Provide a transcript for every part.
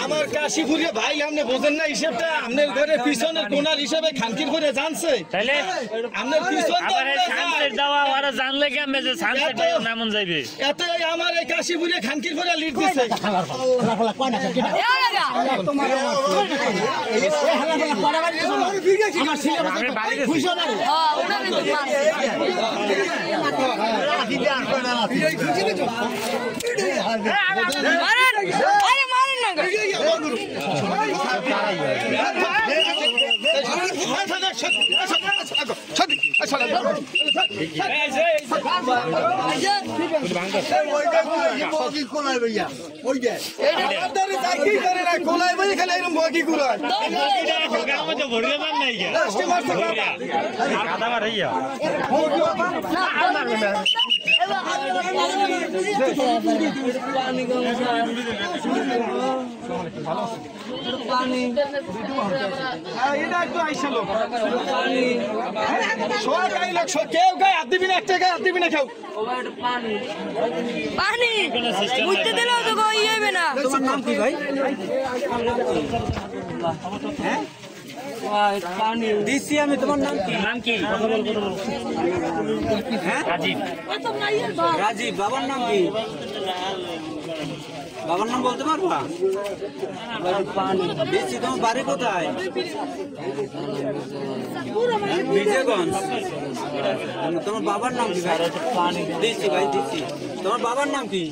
আমার কাশীপুরে ভাই আপনি বোঝেন না হিসেবটা আপনার ঘরে পিছনের কোনার হিসেবে খানকির করে জানছে তাহলে আপনার পিছন দেওয়া ওরা জানলে কেমনে যে সানসেট নামন যাইবে এত আমার এই কাশীপুরে খানকির করে লিড দিছে কেউ গায়ে হাত দিবি না একটা গায়ে হাত দিবি না কেউ পানি বুঝতে দিলেও তো ইয়ে হবে না। তোমার নাম কি ভাই? দিচ্ছি আমি। তোমার নাম কি? রাজীব। বাবার নাম কি? বাবার নাম বলতে পারবা? দিচ্ছি। তোমার বাড়ি কোথায়? বিজয়গঞ্জ। তোমার বাবার নাম কি? দিচ্ছি ভাই, দিচ্ছি। তোমার বাবার নাম কি?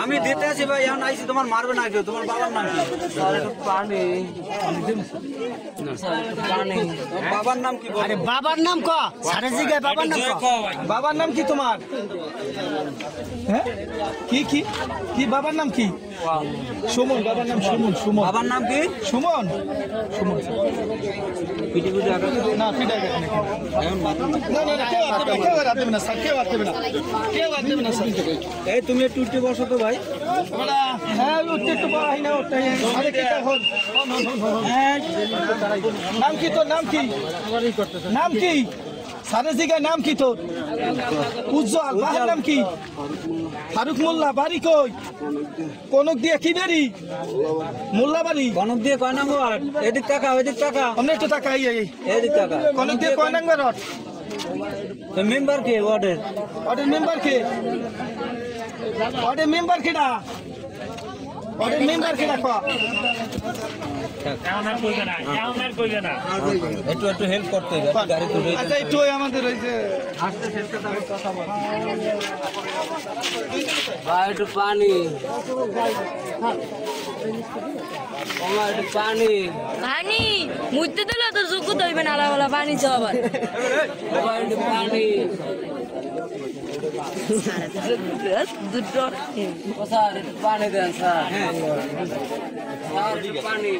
আমি দিতে আছি ভাই, এখন আইছি। তোমার মারবে না কেউ। তোমার বাবার নাম কি? বাবার নাম কি? বাবার নাম ক সারা জায়গায় বাবার নাম বাবার নাম কি তোমার? হ্যাঁ কি কি কি বাবার নাম কি? সুমন। বাবার নাম সুমন। সুমন। বাবার নাম কি? সুমন। সুমন। পিটি বুঝে না পিটা না না কেউ আসবে না স্যার, কেউ আসবে না, কেউ আসবে না স্যার। এই তুমি একটু উঠতে বসো তো ভাই। হ্যাঁ উঠতে একটু বড়াই না উঠতে। নাম কি তোর? নাম কি? নাম কি? সারে জিগায় নাম কি তোর? উজ্জ্বল। বাবার নাম কি? ফারুক মোল্লা। বাড়ি কই? কনক দিয়ে কি বাড়ি? মোল্লা বাড়ি। কনক দিয়ে কয় নাম্বার? এদিক টাকা, ওইদিক টাকা। আমরা একটু টাকা এদিক টাকা। কনক দিয়ে কয় নাম্বার? মেম্বার কে? ওয়ার্ডের মেম্বার কে? মেম্বার কেডা? মেম্বার কেডা? একটু একটু হেল্প করতে হবে। গাড়ি তুলে আচ্ছা একটু আমাদের ওই যে একটু পানি, একটু পানি। পানি মুছতে দিলে তো চুকুত হইবে না। আলাদা পানি চাবার একটু পানি। স্যার একটু পানি দেন স্যার। একটু পানি।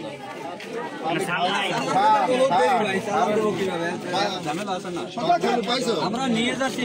আমরা নিয়ে যাচ্ছি।